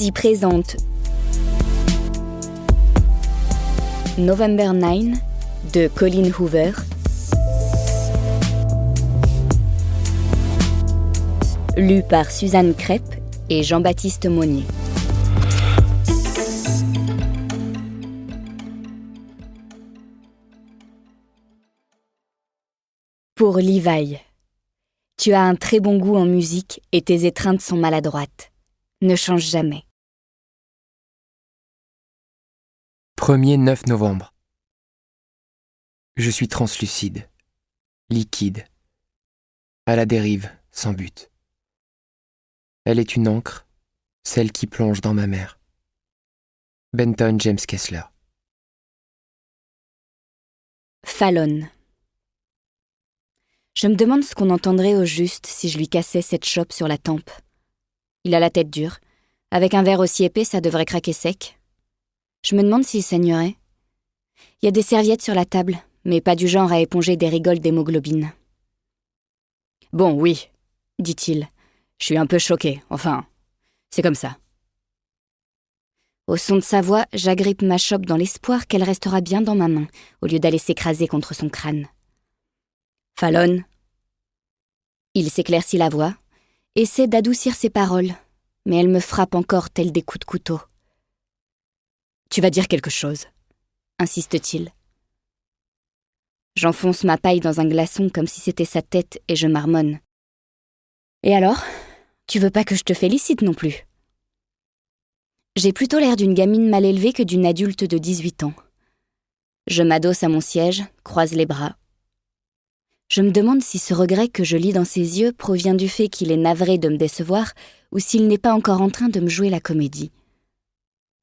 Poésie présente November 9 de Colleen Hoover, lu par Suzanne Crêpe et Jean-Baptiste Monnier. Pour Levi, tu as un très bon goût en musique et tes étreintes sont maladroites. Ne change jamais. 1er 9 novembre. Je suis translucide, liquide, à la dérive, sans but. Elle est une encre, celle qui plonge dans ma mer. Benton James Kessler. Fallon. Je me demande ce qu'on entendrait au juste si je lui cassais cette chope sur la tempe. Il a la tête dure. Avec un verre aussi épais, ça devrait craquer sec. Je me demande s'il saignerait. Il y a des serviettes sur la table, mais pas du genre à éponger des rigoles d'hémoglobine. « Bon, oui, » dit-il. « Je suis un peu choqué, enfin, c'est comme ça. » Au son de sa voix, j'agrippe ma chope dans l'espoir qu'elle restera bien dans ma main, au lieu d'aller s'écraser contre son crâne. « Fallon !» Il s'éclaircit la voix, essaie d'adoucir ses paroles, mais elle me frappe encore tels des coups de couteau. « Tu vas dire quelque chose ?» insiste-t-il. J'enfonce ma paille dans un glaçon comme si c'était sa tête et je marmonne. « Et alors ? Tu veux pas que je te félicite non plus ?» J'ai plutôt l'air d'une gamine mal élevée que d'une adulte de 18 ans. Je m'adosse à mon siège, croise les bras. Je me demande si ce regret que je lis dans ses yeux provient du fait qu'il est navré de me décevoir ou s'il n'est pas encore en train de me jouer la comédie.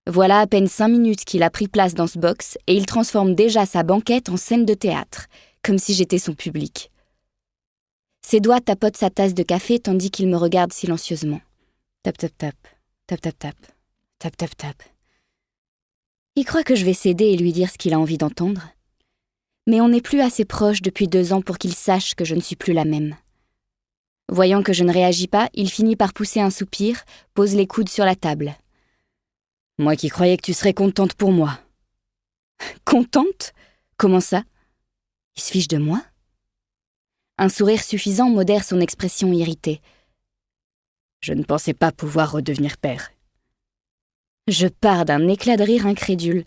Voilà à peine 5 minutes qu'il a pris place dans ce box et il transforme déjà sa banquette en scène de théâtre, comme si j'étais son public. Ses doigts tapotent sa tasse de café tandis qu'il me regarde silencieusement. Tap tap tap, tap tap tap, tap tap tap. Il croit que je vais céder et lui dire ce qu'il a envie d'entendre. Mais on n'est plus assez proche depuis 2 ans pour qu'il sache que je ne suis plus la même. Voyant que je ne réagis pas, il finit par pousser un soupir, pose les coudes sur la table. « Moi qui croyais que tu serais contente pour moi. »« Contente ? Comment ça ? Il se fiche de moi ?» Un sourire suffisant modère son expression irritée. « Je ne pensais pas pouvoir redevenir père. » Je pars d'un éclat de rire incrédule.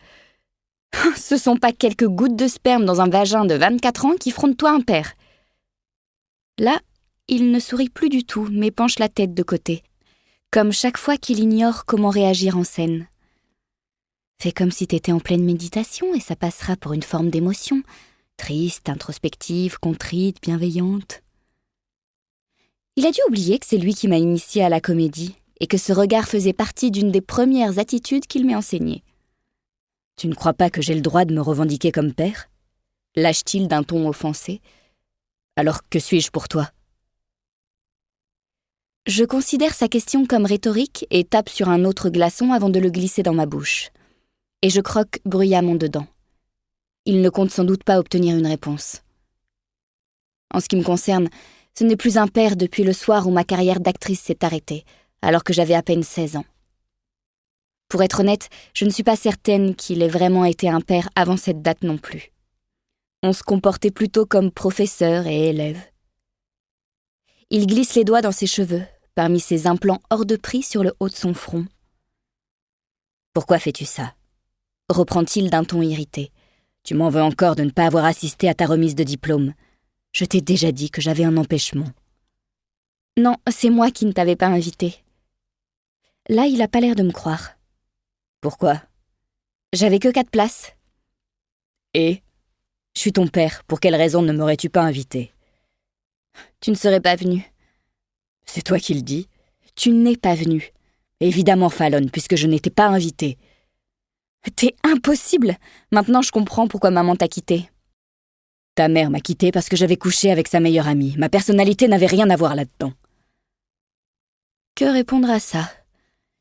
« Ce sont pas quelques gouttes de sperme dans un vagin de 24 ans qui feront de toi un père. » Là, il ne sourit plus du tout, mais penche la tête de côté, comme chaque fois qu'il ignore comment réagir en scène. Fais comme si t'étais en pleine méditation et ça passera pour une forme d'émotion, triste, introspective, contrite, bienveillante. Il a dû oublier que c'est lui qui m'a initiée à la comédie et que ce regard faisait partie d'une des premières attitudes qu'il m'ait enseignées. « Tu ne crois pas que j'ai le droit de me revendiquer comme père ?» lâche-t-il d'un ton offensé. « Alors que suis-je pour toi ?» Je considère sa question comme rhétorique et tape sur un autre glaçon avant de le glisser dans ma bouche. Et je croque bruyamment dedans. Il ne compte sans doute pas obtenir une réponse. En ce qui me concerne, ce n'est plus un père depuis le soir où ma carrière d'actrice s'est arrêtée, alors que j'avais à peine 16 ans. Pour être honnête, je ne suis pas certaine qu'il ait vraiment été un père avant cette date non plus. On se comportait plutôt comme professeur et élève. Il glisse les doigts dans ses cheveux, parmi ses implants hors de prix sur le haut de son front. « Pourquoi fais-tu ça ?» reprend-il d'un ton irrité. « Tu m'en veux encore de ne pas avoir assisté à ta remise de diplôme. Je t'ai déjà dit que j'avais un empêchement. » « Non, c'est moi qui ne t'avais pas invité. » Là, il n'a pas l'air de me croire. « Pourquoi ? » « J'avais que 4 places. »« Et ? Je suis ton père, pour quelle raison ne m'aurais-tu pas invité ? » ?»« Tu ne serais pas venu. »« C'est toi qui le dis. Tu n'es pas venu. Évidemment, Fallon, puisque je n'étais pas invité. »« T'es impossible. Maintenant, je comprends pourquoi maman t'a quitté. »« Ta mère m'a quitté parce que j'avais couché avec sa meilleure amie. Ma personnalité n'avait rien à voir là-dedans. » Que répondre à ça ?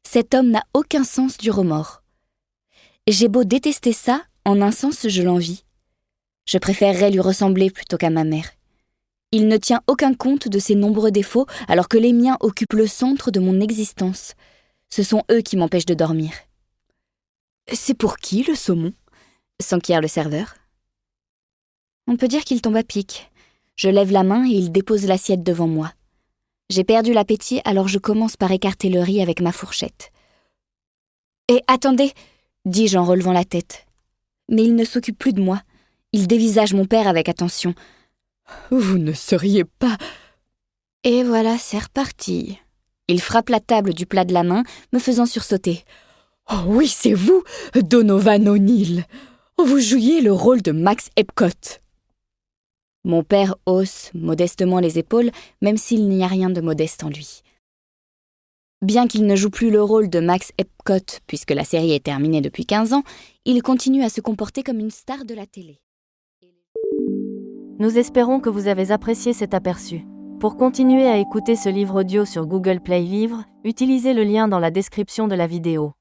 Cet homme n'a aucun sens du remords. J'ai beau détester ça, en un sens, je l'envie. Je préférerais lui ressembler plutôt qu'à ma mère. Il ne tient aucun compte de ses nombreux défauts, alors que les miens occupent le centre de mon existence. Ce sont eux qui m'empêchent de dormir. C'est pour qui, le saumon ? S'enquiert le serveur. On peut dire qu'il tombe à pic. Je lève la main et il dépose l'assiette devant moi. J'ai perdu l'appétit, alors je commence par écarter le riz avec ma fourchette. « Et attendez !» dis-je en relevant la tête. Mais il ne s'occupe plus de moi. Il dévisage mon père avec attention. « Vous ne seriez pas... » Et voilà, c'est reparti. Il frappe la table du plat de la main, me faisant sursauter. « Oh oui, c'est vous, Donovan O'Neill. Vous jouiez le rôle de Max Epcot. » Mon père hausse modestement les épaules, même s'il n'y a rien de modeste en lui. Bien qu'il ne joue plus le rôle de Max Epcot, puisque la série est terminée depuis 15 ans, il continue à se comporter comme une star de la télé. Nous espérons que vous avez apprécié cet aperçu. Pour continuer à écouter ce livre audio sur Google Play Livres, utilisez le lien dans la description de la vidéo.